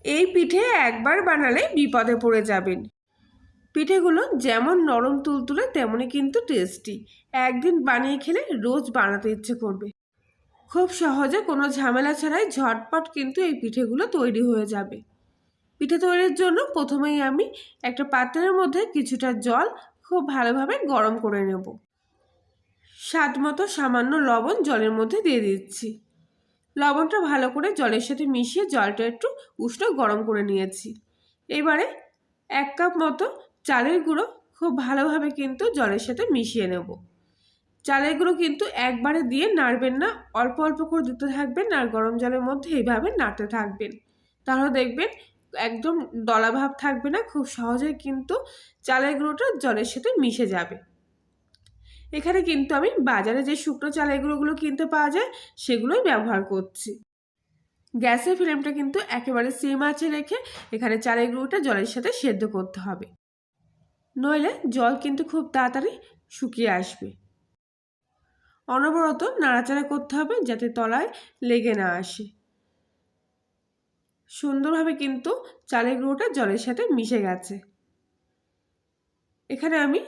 এই পিঠে একবার বানালে বিপদে পড়ে যাবেন। পিঠেগুলো যেমন নরম তুলতুলে তেমনই কিন্তু টেস্টি। একদিন বানিয়ে খেলে রোজ বানাতে ইচ্ছে করবে। খুব সহজে কোনো ঝামেলা ছাড়াই ঝটপট কিন্তু এই পিঠেগুলো তৈরি হয়ে যাবে। পিঠে তৈরির জন্য প্রথমেই আমি একটা পাত্রের মধ্যে কিছুটা জল খুব ভালোভাবে গরম করে নেব। স্বাদ মতো সামান্য লবণ জলের মধ্যে দিয়ে দিচ্ছি। লবণটা ভালো করে জলের সাথে মিশিয়ে জলটা একটু উষ্ণ গরম করে নিয়েছি। এবারে 1 কাপ মতো চালের গুঁড়ো খুব ভালোভাবে কিন্তু জলের সাথে মিশিয়ে নেব। চালের গুঁড়ো কিন্তু একবারে দিয়ে নাড়বেন না, অল্প অল্প করে দিতে থাকবেন আর গরম জলের মধ্যে এইভাবে নাড়তে থাকবেন। তাহলে দেখবেন একদম দলা ভাব থাকবে না, খুব সহজেই কিন্তু চালের গুঁড়োটা জলের সাথে মিশে যাবে। এখানে কিন্তু আমি বাজারে যে শুকনো চালের গুঁড়োগুলো কিনতে পাওয়া যায় সেগুলোই ব্যবহার করছি। গ্যাসের ফ্লেমটা কিন্তু একেবারে সিম আঁচে রেখে এখানে চালের গুঁড়োটা জলের সাথে সেদ্ধ করতে হবে, নইলে জল কিন্তু খুব তাড়াতাড়ি শুকিয়ে আসবে। অনবরত নাড়াচাড়া করতে হবে যাতে তলায় লেগে না আসে। সুন্দরভাবে কিন্তু চালের গুঁড়োটা জলের সাথে মিশে গেছে। এখানে আমি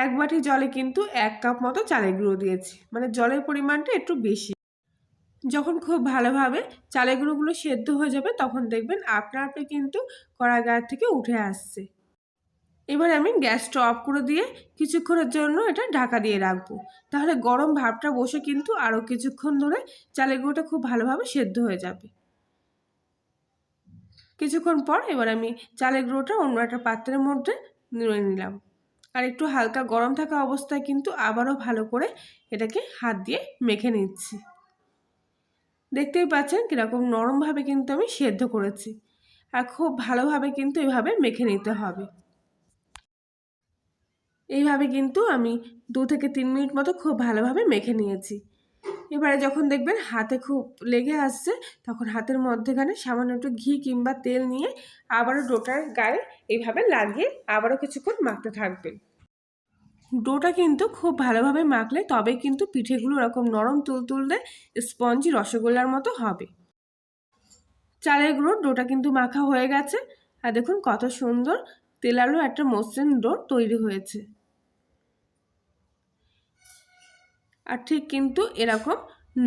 1 বাটি জলে কিন্তু 1 কাপ মতো চালের গুঁড়ো দিয়েছি, মানে জলের পরিমাণটা একটু বেশি। যখন খুব ভালোভাবে চালের গুঁড়োগুলো সেদ্ধ হয়ে যাবে তখন দেখবেন আপনা আপনি কিন্তু কড়াই গায়ে থেকে উঠে আসছে। এবার আমি গ্যাসটা অফ করে দিয়ে কিছুক্ষণের জন্য এটা ঢাকা দিয়ে রাখবো। তাহলে গরম ভাবটা বসে কিন্তু আরও কিছুক্ষণ ধরে চালের গুঁড়োটা খুব ভালোভাবে সেদ্ধ হয়ে যাবে। কিছুক্ষণ পর এবার আমি চালের গুঁড়োটা অন্য একটা পাত্রের মধ্যে নিয়ে নিলাম। আর একটু হালকা গরম থাকা অবস্থায় কিন্তু আবারও ভালো করে এটাকে হাত দিয়ে মেখে নিচ্ছি। দেখতেই পাচ্ছেন কীরকম নরমভাবে কিন্তু আমি সেদ্ধ করেছি। আর খুব ভালোভাবে কিন্তু এভাবে মেখে নিতে হবে। এইভাবে কিন্তু আমি 2 থেকে 3 মিনিট মতো খুব ভালোভাবে মেখে নিয়েছি। এবারে যখন দেখবেন হাতে খুব লেগে আসছে তখন হাতের মধ্যেখানে সামান্য একটু ঘি কিংবা তেল নিয়ে আবারও ডোটার গায়ে এইভাবে লাগিয়ে আবারও কিছুক্ষণ মাখতে থাকবেন। ডোটা কিন্তু খুব ভালোভাবে মাখলে তবেই কিন্তু পিঠেগুলো এরকম নরম তুলতুলে স্পঞ্জি রসগোল্লার মতো হবে। চালের গুঁড়োর ডোটা কিন্তু মাখা হয়ে গেছে। আর দেখুন কত সুন্দর তেলালো একটা মসৃণ ডো তৈরি হয়েছে। আর ঠিক কিন্তু এরকম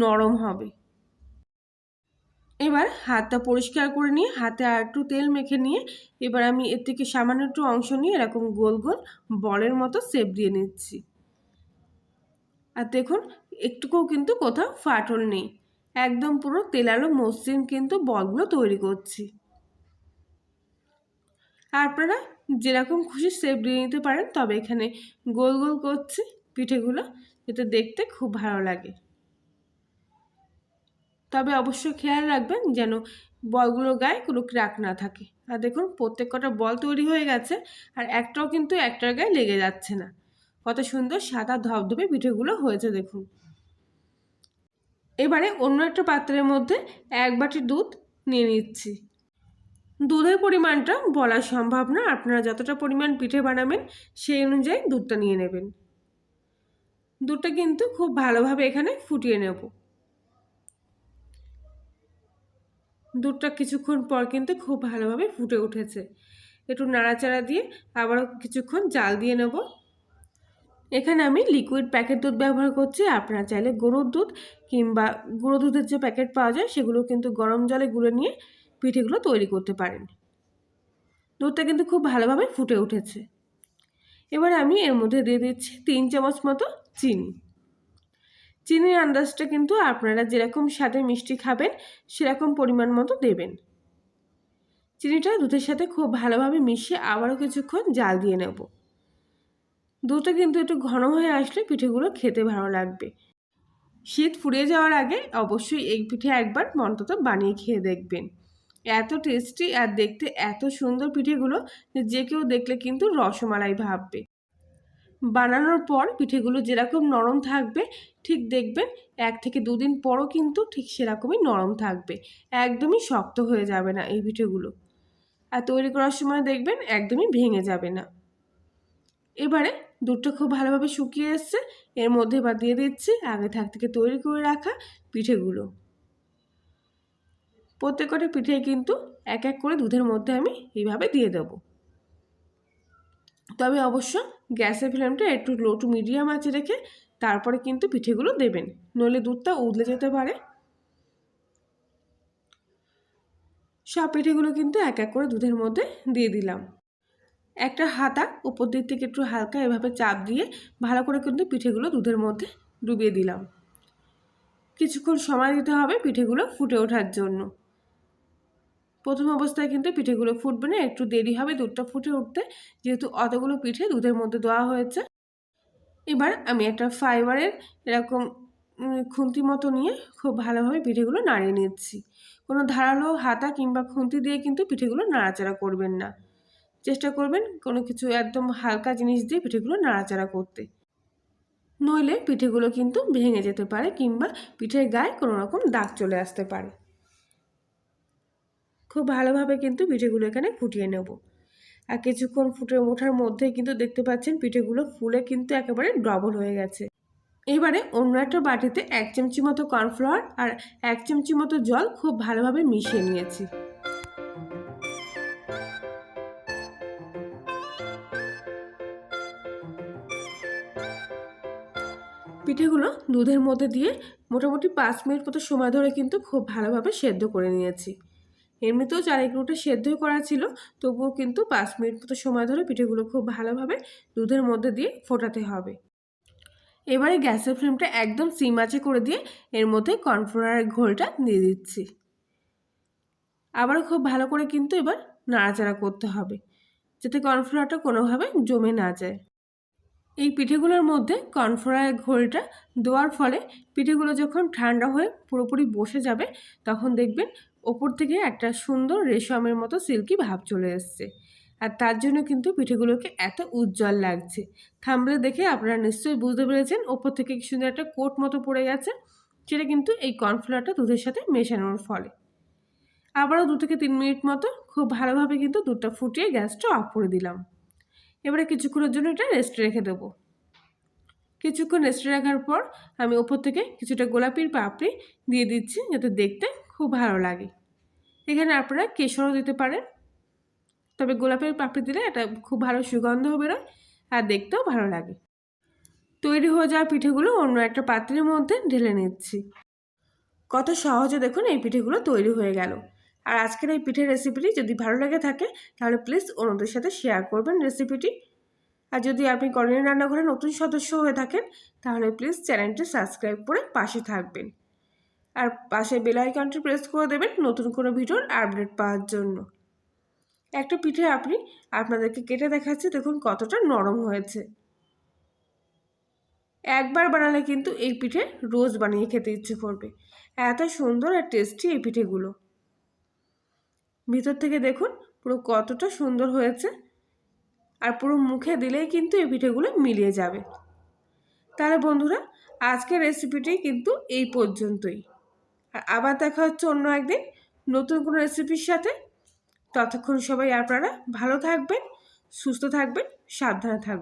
নরম হবে। এবার হাতটা পরিষ্কার করে নিয়ে হাতে আর একটু তেল মেখে নিয়ে এবার আমি এর থেকে সামান্য একটু অংশ নিয়ে এরকম গোল গোল বলের মতো শেপ দিয়ে নিচ্ছি। আর দেখুন একটুকুও কিন্তু কোথাও ফাটল নেই, একদম পুরো তেলালো মসৃণ কিন্তু বলগুলো তৈরি করছি। আপনারা যেরকম খুশি শেপ দিয়ে নিতে পারেন, তবে এখানে গোল গোল করছি পিঠেগুলো যাতে দেখতে খুব ভালো লাগে। তবে অবশ্যই খেয়াল রাখবেন যেন বলগুলোর গায়ে কোনো ক্র্যাক না থাকে। আর দেখুন প্রত্যেক কটা বল তৈরি হয়ে গেছে আর একটাও কিন্তু একটার গায়ে লেগে যাচ্ছে না। কত সুন্দর সাদা ধবধবে পিঠেগুলো হয়েছে দেখুন। এবারে অন্য একটা পাত্রের মধ্যে 1 বাটি দুধ নিয়ে নিচ্ছি। দুধের পরিমাণটা বলা সম্ভব না, আপনারা যতটা পরিমাণ পিঠে বানাবেন সেই অনুযায়ী দুধটা নিয়ে নেবেন। দুধটা কিন্তু খুব ভালোভাবে এখানে ফুটিয়ে নেব। দুধটা কিছুক্ষণ পর কিন্তু খুব ভালোভাবে ফুটে উঠেছে। একটু নাড়াচাড়া দিয়ে আবারও কিছুক্ষণ জাল দিয়ে নেব। এখানে আমি লিকুইড প্যাকেট দুধ ব্যবহার করছি। আপনারা চাইলে গরুর দুধ কিংবা গুঁড়ো দুধের যে প্যাকেট পাওয়া যায় সেগুলো কিন্তু গরম জলে গুলে নিয়ে পিঠেগুলো তৈরি করতে পারেন। দুধটা কিন্তু খুব ভালোভাবে ফুটে উঠেছে। এবার আমি এর মধ্যে দিয়ে দিচ্ছি 3 চামচ মতো চিনি। চিনির আন্দাজটা কিন্তু আপনারা যেরকম স্বাদে মিষ্টি খাবেন সেরকম পরিমাণ মতো দেবেন। চিনিটা দুধের সাথে খুব ভালোভাবে মিশিয়ে আবারও কিছুক্ষণ জাল দিয়ে নেব। দুধটা কিন্তু একটু ঘন হয়ে আসলে পিঠেগুলো খেতে ভালো লাগবে। শীত ফুরিয়ে যাওয়ার আগে অবশ্যই এই পিঠে একবার অন্তত বানিয়ে খেয়ে দেখবেন। এত টেস্টি আর দেখতে এত সুন্দর পিঠেগুলো যে কেউ দেখলে কিন্তু রসমালাই ভাববে। বানানোর পর পিঠেগুলো যেরকম নরম থাকবে ঠিক দেখবেন 1 থেকে 2 দিন পরও কিন্তু ঠিক সেরকমই নরম থাকবে, একদমই শক্ত হয়ে যাবে না এই পিঠেগুলো। আর তৈরি করার সময় দেখবেন একদমই ভেঙে যাবে না। এবারে দুধটা খুব ভালোভাবে শুকিয়ে এসছে, এর মধ্যে এবার দিয়ে দিচ্ছি আগে থেকে তৈরি করে রাখা পিঠেগুলো। প্রত্যেকটা পিঠে কিন্তু এক এক করে দুধের মধ্যে আমি এইভাবে দিয়ে দেবো। তবে অবশ্য গ্যাসের ফ্লেমটা একটু লো টু মিডিয়াম আঁচে রেখে তারপরে কিন্তু পিঠেগুলো দেবেন, নইলে দুধটা উতলে যেতে পারে। সব পিঠেগুলো কিন্তু এক এক করে দুধের মধ্যে দিয়ে দিলাম। একটা হাতা উপর দিক থেকে একটু হালকা এভাবে চাপ দিয়ে ভালো করে কিন্তু পিঠেগুলো দুধের মধ্যে ডুবিয়ে দিলাম। কিছুক্ষণ সময় দিতে হবে পিঠেগুলো ফুটে ওঠার জন্য। প্রথম অবস্থায় কিন্তু পিঠেগুলো ফুটবে না, একটু দেরি হবে দুধটা ফুটে উঠতে, যেহেতু অতগুলো পিঠে দুধের মধ্যে দেওয়া হয়েছে। এবার আমি একটা ফাইবারের এরকম খুন্তি মতো নিয়ে খুব ভালোভাবে পিঠেগুলো নাড়িয়ে নিচ্ছি। কোনো ধারালো হাতা কিংবা খুন্তি দিয়ে কিন্তু পিঠেগুলো নাড়াচাড়া করবেন না, চেষ্টা করবেন কোনো কিছু একদম হালকা জিনিস দিয়ে পিঠেগুলো নাড়াচাড়া করতে, নইলে পিঠেগুলো কিন্তু ভেঙে যেতে পারে কিংবা পিঠের গায়ে কোনো রকম দাগ চলে আসতে পারে। খুব ভালোভাবে কিন্তু পিঠেগুলো এখানে ফুটিয়ে নেব। আর কিছুক্ষণ ফুটে ওঠার মধ্যে কিন্তু দেখতে পাচ্ছেন পিঠেগুলো ফুলে কিন্তু একেবারে ডবল হয়ে গেছে। এবারে অন্য একটা বাটিতে 1 চামচি মতো কর্নফ্লাওয়ার আর 1 চামচি মতো জল খুব ভালোভাবে মিশিয়ে নিয়েছি। পিঠেগুলো দুধের মধ্যে দিয়ে মোটামুটি 5 মিনিট মতো সময় ধরে কিন্তু খুব ভালোভাবে সেদ্ধ করে নিয়েছি। এমনিতেও 4 এগুলোটা সেদ্ধ করা ছিল, তবুও কিন্তু 5 মিনিট মতো সময় ধরে পিঠেগুলো খুব ভালোভাবে দুধের মধ্যে দিয়ে ফোটাতে হবে। এবারে গ্যাসের ফ্লেমটা একদম সিম আঁচে করে দিয়ে এর মধ্যে কর্নফ্লাওয়ারের ঘোলটা দিয়ে দিচ্ছি। আবারও খুব ভালো করে কিন্তু এবার নাড়াচাড়া করতে হবে, যাতে কর্নফ্লাওয়ারটা কোনোভাবে জমে না যায়। এই পিঠেগুলোর মধ্যে কর্নফ্লাওয়ারের ঘোলটা দেওয়ার ফলে পিঠেগুলো যখন ঠান্ডা হয়ে পুরোপুরি বসে যাবে, তখন দেখবেন ওপর থেকে একটা সুন্দর রেশমের মতো সিল্কি ভাব চলে এসছে। আর তার জন্য কিন্তু পিঠেগুলোকে এত উজ্জ্বল লাগছে। থাম্বনেল দেখে আপনারা নিশ্চয়ই বুঝতে পেরেছেন ওপর থেকে কি সুন্দর একটা কোট মতো পড়ে গেছে, সেটা কিন্তু এই কর্নফ্লাওয়ারটা দুধের সাথে মেশানোর ফলে। আবারও 2 থেকে 3 মিনিট মতো খুব ভালোভাবে কিন্তু দুধটা ফুটিয়ে গ্যাসটা অফ করে দিলাম। এবারে কিছুক্ষণের জন্য এটা রেস্টে রেখে দেবো। কিছুক্ষণ রেস্টে রাখার পর আমি ওপর থেকে কিছুটা গোলাপির পাপড়ি দিয়ে দিচ্ছি, যাতে দেখতে খুব ভালো লাগে। এখানে আপনারা কেশরও দিতে পারেন, তবে গোলাপের পাপড়ি দিলে এটা খুব ভালো সুগন্ধ বেরোয় আর দেখতেও ভালো লাগে। তৈরি হয়ে যাওয়া পিঠেগুলো অন্য একটা পাত্রের মধ্যে ঢেলে নিচ্ছি। কত সহজে দেখুন এই পিঠেগুলো তৈরি হয়ে গেল। আর আজকের এই পিঠের রেসিপিটি যদি ভালো লেগে থাকে তাহলে প্লিজ অন্যদের সাথে শেয়ার করবেন রেসিপিটি। আর যদি আপনি কর্ণের রান্নাঘরে নতুন সদস্য হয়ে থাকেন তাহলে প্লিজ চ্যানেলটি সাবস্ক্রাইব করে পাশে থাকবেন। আর পাশে বেল আইকনটি প্রেস করে দেবেন নতুন কোনো ভিডিওর আপডেট পাওয়ার জন্য। একটা পিঠে আপনাদেরকে কেটে দেখাচ্ছি, দেখুন কতটা নরম হয়েছে। একবার বানালে কিন্তু এই পিঠে রোজ বানিয়ে খেতে ইচ্ছে করবে, এত সুন্দর আর টেস্টি এই পিঠেগুলো। ভিতর থেকে দেখুন পুরো কতটা সুন্দর হয়েছে, আর পুরো মুখে দিলেই কিন্তু এই পিঠেগুলো মিলিয়ে যাবে। তাহলে বন্ধুরা আজকের রেসিপিটি কিন্তু এই পর্যন্তই। আর আবার দেখা হচ্ছে অন্য একদিন নতুন কোনো রেসিপির সাথে। ততক্ষণ সবাই আপনারা ভালো থাকবেন, সুস্থ থাকবেন, সাবধানে থাকবেন।